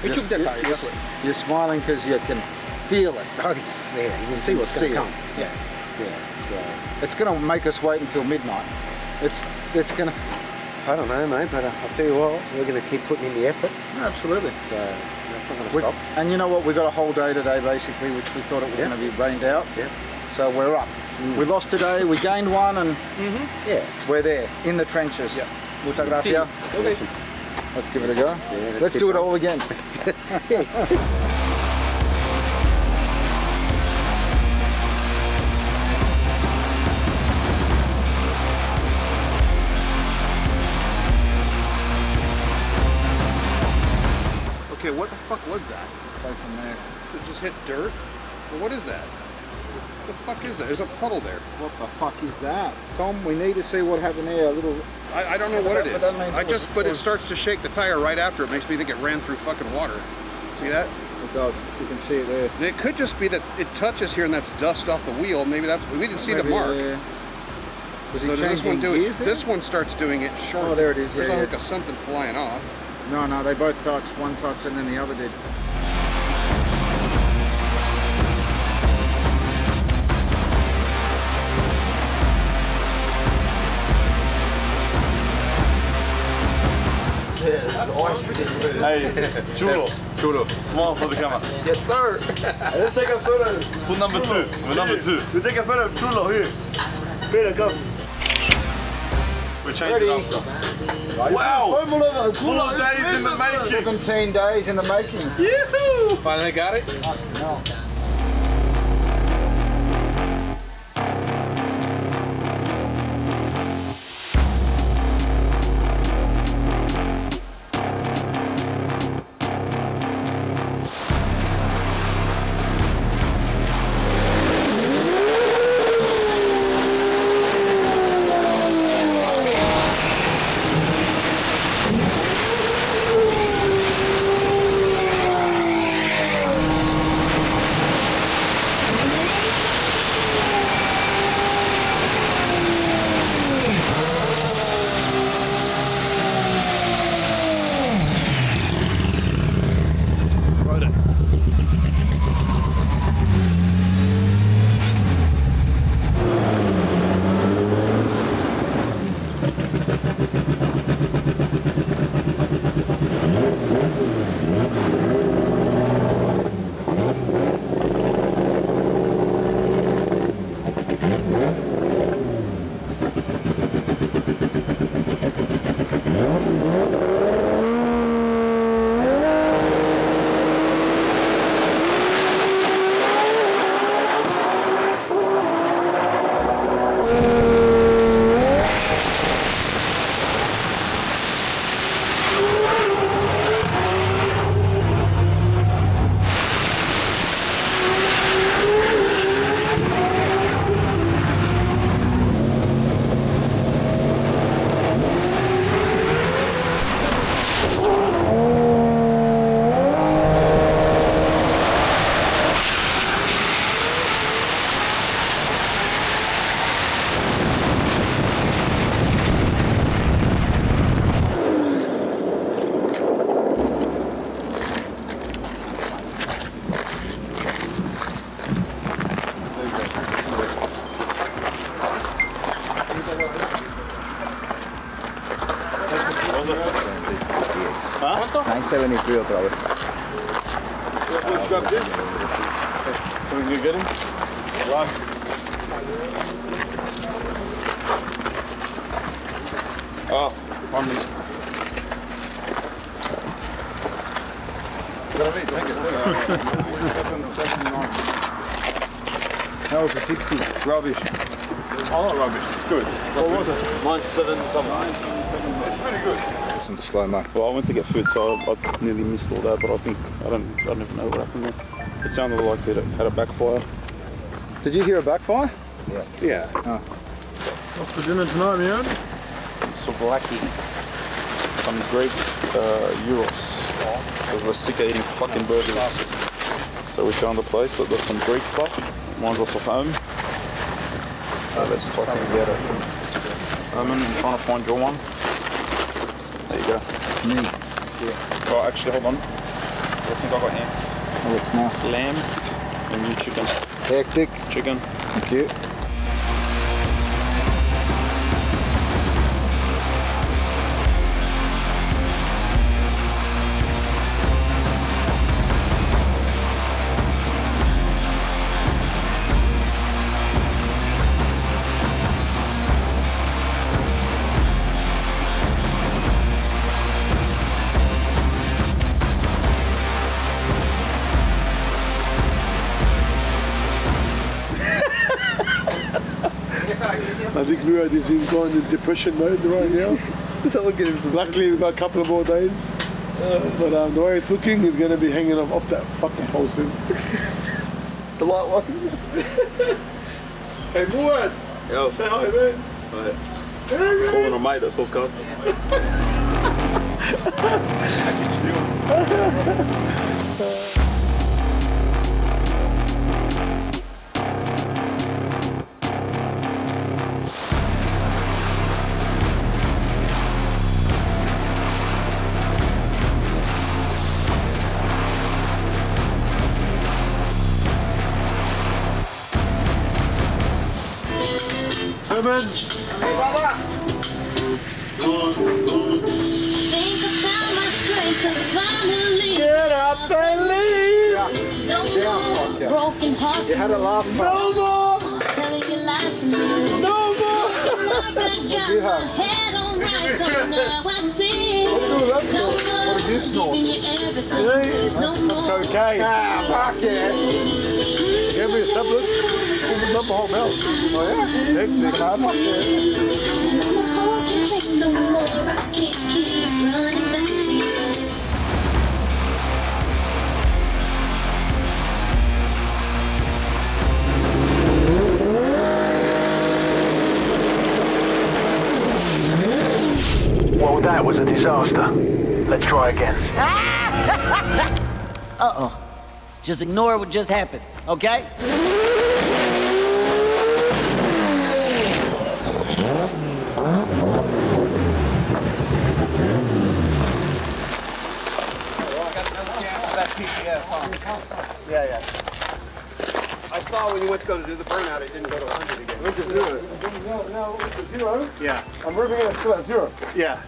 You're smiling because you can feel it. Oh, you can see what's going to come. Yeah. So it's going to make us wait until midnight. It's going to. I don't know, mate, but I'll tell you what, we're going to keep putting in the effort. Absolutely. So that's not going to stop. And you know what? We got a whole day today, basically, which we thought it was going to be rained out. Yeah. So we're up. We lost today. We gained one, and we're there in the trenches. Yeah. Muchas gracias. Awesome. Let's give it a go. Yeah, let's do it all again. Okay, what the fuck was that? Right from there. It just hit dirt? Well, what is that? What the fuck is that? There's a puddle there. What the fuck is that? Tom, we need to see what happened there. A little. I don't know what it is. But it starts to shake the tire right after. It makes me think it ran through fucking water. See that? It does. You can see it there. And it could just be that it touches here and that's dust off the wheel. Maybe that's we didn't see the mark. So does this one do it? This one starts doing it short. Oh, there it is. There's like something flying off. No, they both touched. One touched and then the other did. Hey, Chulo, smile for the camera. Yes, sir. Let's take a photo. For number two. For number two. We take a photo of Chulo here. Here, come. We're changing after. Wow! 4 days in the making. 17 days in the making. Yoo-hoo! Finally got it? No. ¿Cuánto? 973 otra vez. Let's grab this. So we can get him. Right. Oh, 1 minute. That was a 60. Rubbish. Oh, not rubbish. It's good. What was it? Mine's 7 something. It's pretty good. This one's slow-mo. Well, I went to get food, so I nearly missed all that. But I think I don't even know what happened there. It sounded like it had a backfire. Did you hear a backfire? Yeah. Yeah. Oh. What's for dinner tonight, man? Some souvlaki, some Greek gyros. Because we're sick of eating fucking burgers. So we found a place that does some Greek stuff. Mine's also home. So let's fucking get it. Simon, I'm trying to find your one. There you go. Me. Yeah. Oh, actually, hold on. I think I got ants. Oh, it's nice. Lamb and new chicken. Hectic. Chicken. Thank you. I think Murad is going in depression mode right now. Luckily, we've got a couple of more days. But the way it's looking, he's going to be hanging off that fucking pole soon. The light one. Hey, Murad! Yo. Say hi, man. Hi. Calling a mate that sells cars. Hey, man. Hey, brother. Think I found my strength to finally get up and leave. No more broken heart. You had it last time. No more telling you lies to me. No more. What did you have? Head on right, so now I see. What did you snort? No more. Cocaine. Ah, fuck yeah. Give me a tablet. Open up the whole mouth. Oh yeah? Hectic, hard luck, No more. I can't keep running back to you. Well, that was a disaster. Let's try again. Uh-oh. Just ignore what just happened, okay? Yeah, yeah. I saw when you went to go to do the burnout, it didn't go to 100 again. Went to zero. No, went to zero. Yeah. I'm moving it still at zero. Yeah.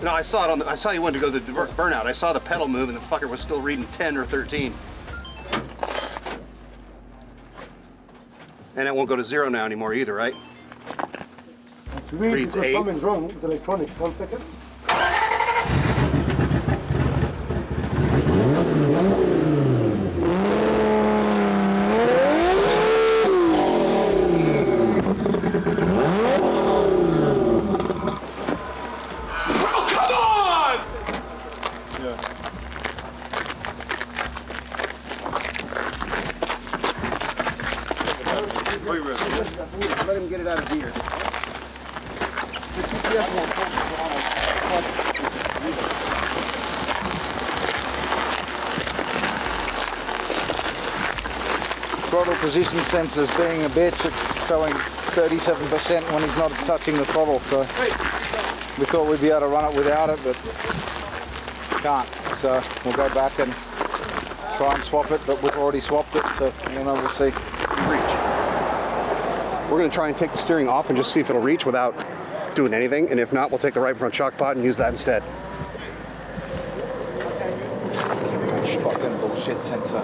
No, I saw it on the, I saw you went to go to the burnout. I saw the pedal move and the fucker was still reading 10 or 13. And it won't go to zero now anymore either, right? To me, Reads because 8. something's wrong with the electronics. 1 second. Let him get it out of gear. The GPS won't Throttle position sensors being a bitch, it's showing 37% when he's not touching the throttle, so we thought we'd be able to run it without it, but can't. So we'll go back and try and swap it, but we've already swapped it, so we'll see. We're going to try and take the steering off and just see if it'll reach without doing anything, and if not, we'll take the right front shock pot and use that instead. Fucking bullshit sensor.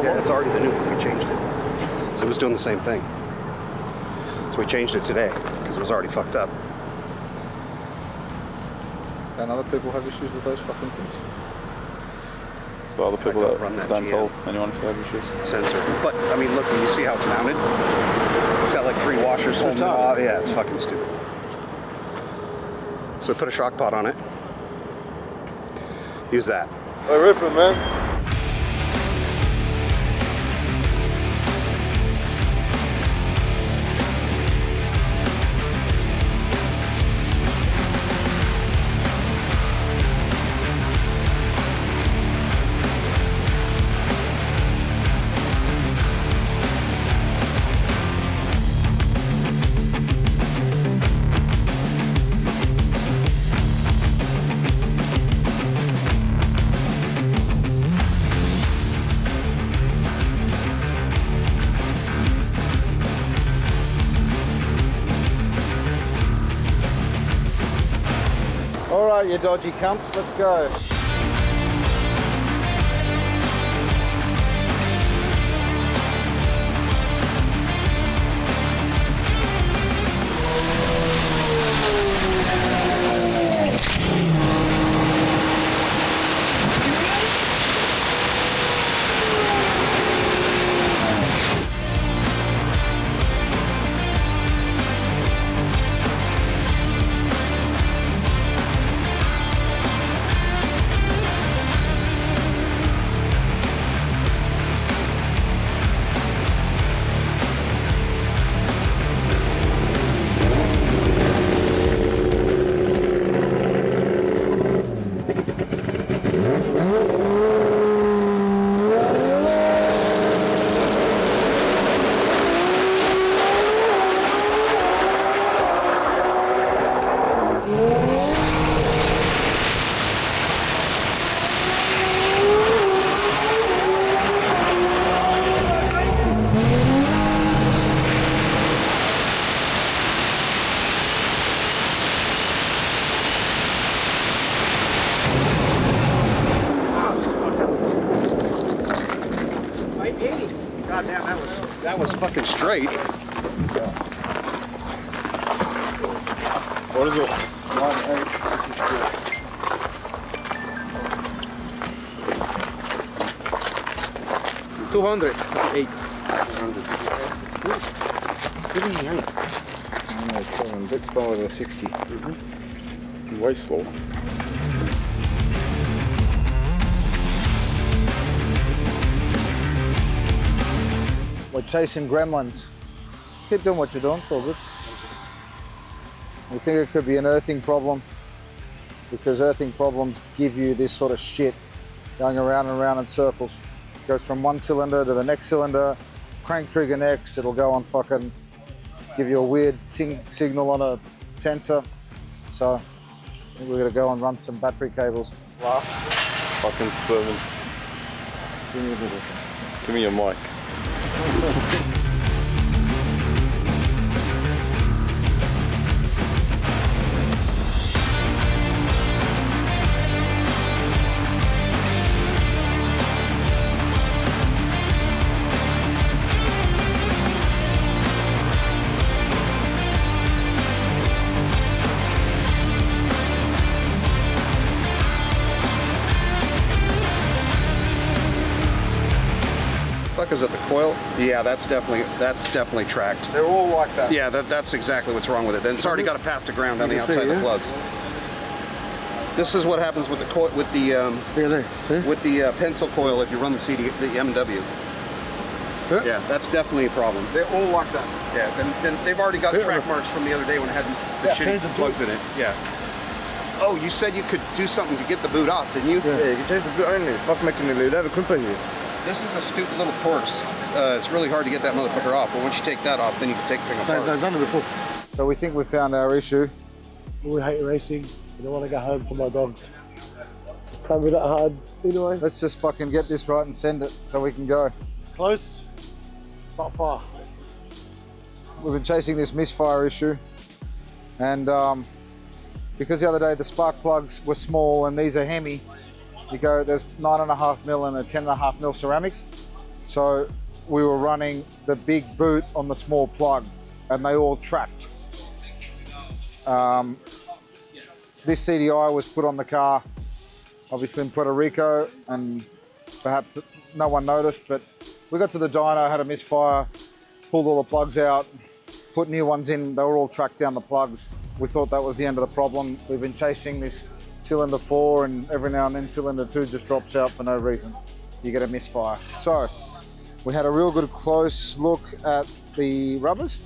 Yeah, it's already the new one. We changed it. So it was doing the same thing. So we changed it today because it was already fucked up. Don't other people have issues with those fucking things? The other people that don't tell anyone if they have issues. Sensor. But, I mean, look, when you see how it's mounted, it's got like 3 washers holding it off. Yeah, it's fucking stupid. So we put a shock pot on it. Use that. I rip it, man. right, you dodgy cunts, let's go. That was fucking straight. What is it? 200. 8. It's good in the 8. No, 7, a bit slower than 60. Way slow. We're chasing gremlins. Keep doing what you're doing, it's all good. We think it could be an earthing problem because earthing problems give you this sort of shit going around and around in circles. It goes from one cylinder to the next cylinder, crank trigger next, it'll go on fucking, give you a weird signal on a sensor. So I think we're gonna go and run some battery cables. Wow. Fucking spermin. Give me your mic. Suckers at the coil. Yeah, that's definitely tracked. They're all like that. Yeah, that's exactly what's wrong with it. Then it's already got a path to ground on the outside of the plug. This is what happens with the coil, with the pencil coil if you run the MW. Yeah, that's definitely a problem. They're all like that. Yeah, then they've already got track marks from the other day when it had the shitty plugs in it. Yeah. Oh, you said you could do something to get the boot off, didn't you? Yeah, you can change the boot only. Fuck making the lid. I have a kumpa here. This is a stupid little Torx. It's really hard to get that motherfucker off, but once you take that off, then you can take the thing apart. I've done it before. So we think we found our issue. We hate racing. I don't want to go home to my dogs. Can't be that hard. Anyway. Let's just fucking get this right and send it so we can go. Close, not far. We've been chasing this misfire issue, and because the other day the spark plugs were small and these are Hemi, you go, there's 9.5 mil and a 10.5 mil ceramic. So we were running the big boot on the small plug and they all tracked. This CDI was put on the car, obviously in Puerto Rico, and perhaps no one noticed, but we got to the dyno, had a misfire, pulled all the plugs out, put new ones in, they were all tracked down the plugs. We thought that was the end of the problem. We've been chasing this cylinder 4 and every now and then cylinder 2 just drops out for no reason. You get a misfire. So we had a real good close look at the rubbers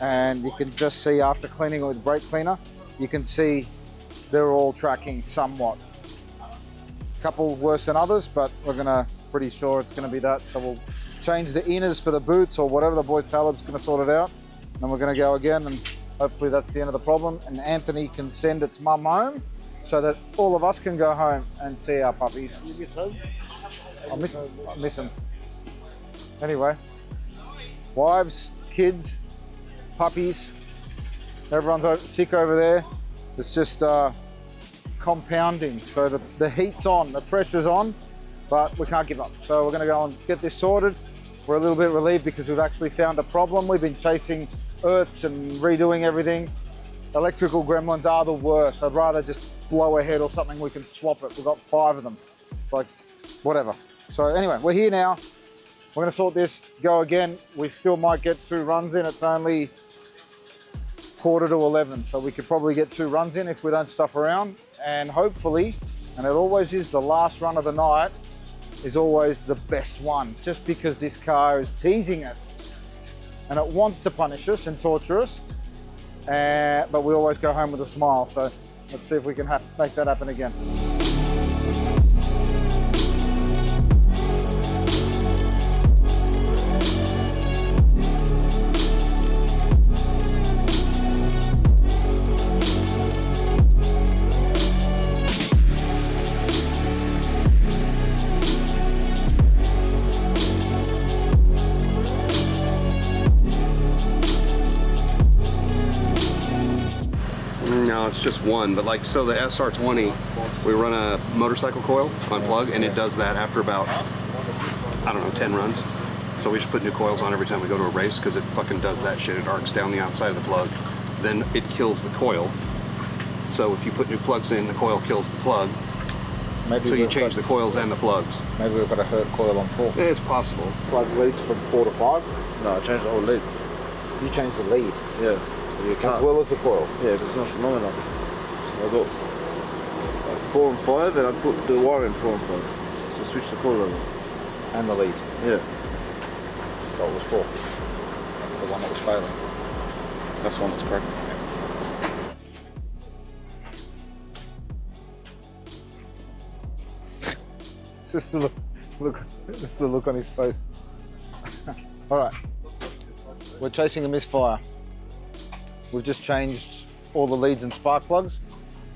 and you can just see after cleaning it with brake cleaner, you can see they're all tracking somewhat. A couple worse than others, but we're pretty sure it's gonna be that. So we'll change the inners for the boots or whatever, the boy Taleb's gonna sort it out. And we're gonna go again and hopefully that's the end of the problem. And Anthony can send its mum home so that all of us can go home and see our puppies. You miss home? I miss them. Anyway, wives, kids, puppies, everyone's sick over there. It's just compounding. So the heat's on, the pressure's on, but we can't give up. So we're gonna go and get this sorted. We're a little bit relieved because we've actually found a problem. We've been chasing earths and redoing everything. Electrical gremlins are the worst. I'd rather just blow ahead or something, we can swap it. We've got 5 of them. It's like, whatever. So anyway, we're here now. We're gonna sort this, go again. We still might get 2 runs in. It's only 10:45, so we could probably get 2 runs in if we don't stuff around. And hopefully, and it always is, the last run of the night is always the best one, just because this car is teasing us. And it wants to punish us and torture us, but we always go home with a smile. So let's see if we can make that happen again. No, it's just one, but like, so the SR20, we run a motorcycle coil on plug, and it does that after about, I don't know, 10 runs. So we just put new coils on every time we go to a race, because it fucking does that shit. It arcs down the outside of the plug, then it kills the coil. So if you put new plugs in, the coil kills the plug. Maybe so you change the coils and the plugs. Maybe we've got a hurt coil on 4. Yeah, it's possible. Plug leads from 4 to 5? No, I changed the whole lead. You changed the lead? Yeah. You can't. As well as the coil? Yeah, because it's not long enough. So I got like 4 and 5, and I put the wire in 4 and 5. So I switched the coil over. And the lead? Yeah. So it was 4. That's the one that was failing. That's the one that's cracked. It's just the just the look on his face. All right, we're chasing a misfire. We've just changed all the leads and spark plugs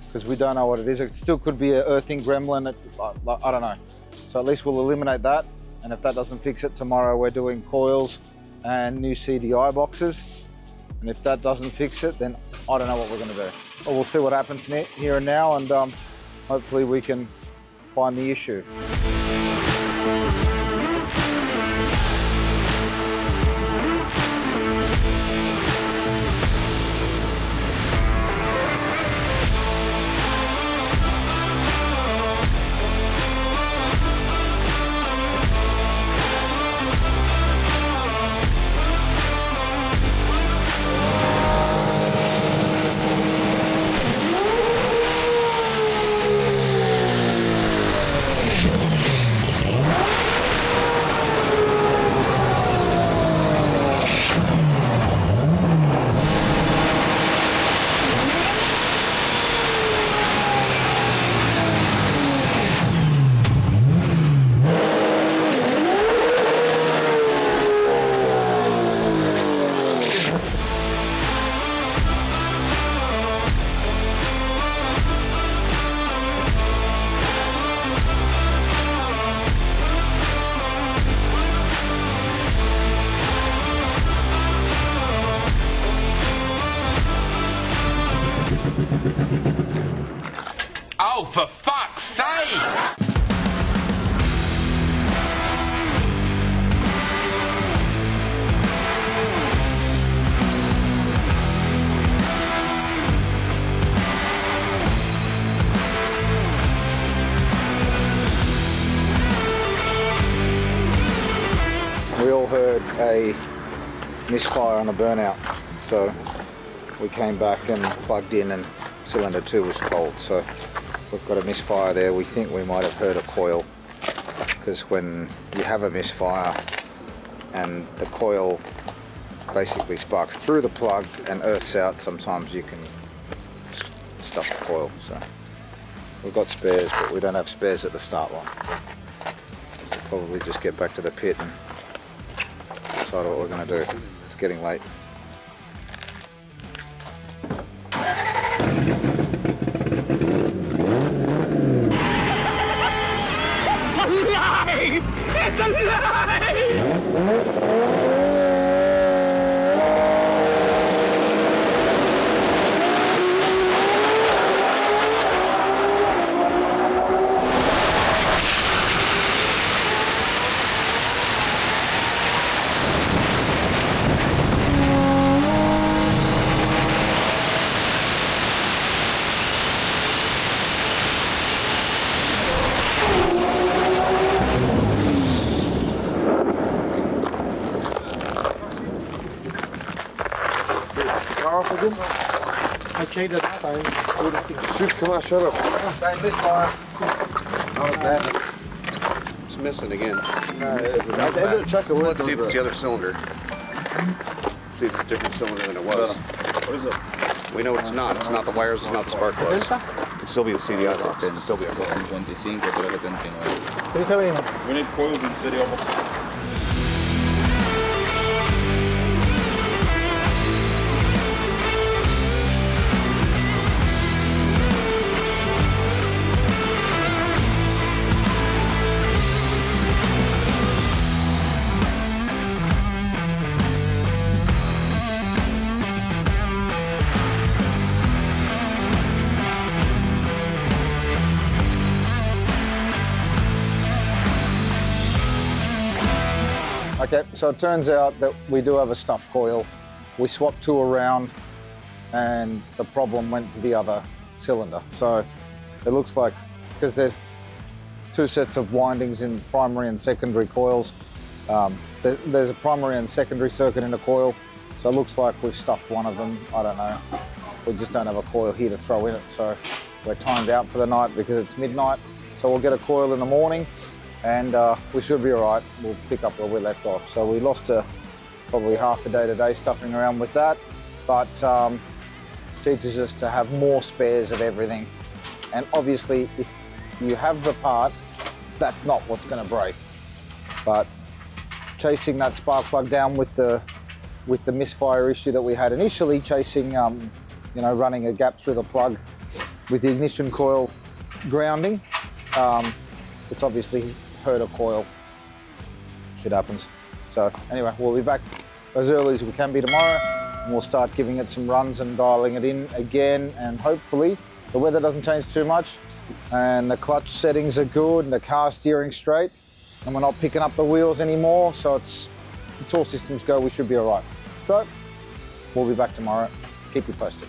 because we don't know what it is. It still could be an earthing gremlin. I don't know. So at least we'll eliminate that. And if that doesn't fix it, tomorrow we're doing coils and new CDI boxes. And if that doesn't fix it, then I don't know what we're going to do. But we'll see what happens here and now, and hopefully we can find the issue. Oh, for fuck's sake! We all heard a misfire on the burnout, so we came back and plugged in, and cylinder 2 was cold, so we've got a misfire there. We think we might have heard a coil, because when you have a misfire and the coil basically sparks through the plug and earths out, sometimes you can stuff the coil. So we've got spares, but we don't have spares at the start line. We'll probably just get back to the pit and decide what we're going to do. It's getting late. It's alive! It's alive! I changed it up. Shoot, come on, shut up. Same misfire. Not bad. It's missing again. Let's see if it's the other cylinder. See if it's a different cylinder than it was. What is it? We know it's not. It's not the wires, it's not the spark plugs. It'd still be the CDI box. It'd still be a coil. 25, we need coils in CDI boxes. Okay, so it turns out that we do have a stuffed coil. We swapped two around and the problem went to the other cylinder. So it looks like, because there's two sets of windings in primary and secondary coils, there's a primary and secondary circuit in the coil. So it looks like we've stuffed one of them. I don't know. We just don't have a coil here to throw in it. So we're timed out for the night because it's midnight. So we'll get a coil in the morning and we should be all right. We'll pick up where we left off. So we lost probably half a day today stuffing around with that, but teaches us to have more spares of everything. And obviously, if you have the part, that's not what's going to break. But chasing that spark plug down with the misfire issue that we had initially, chasing, running a gap through the plug with the ignition coil grounding, it's obviously hurt a coil. Shit happens. So anyway, we'll be back as early as we can be tomorrow, and we'll start giving it some runs and dialing it in again, and hopefully the weather doesn't change too much and the clutch settings are good and the car's steering straight and we're not picking up the wheels anymore, so it's all systems go, we should be all right. So we'll be back tomorrow. Keep you posted.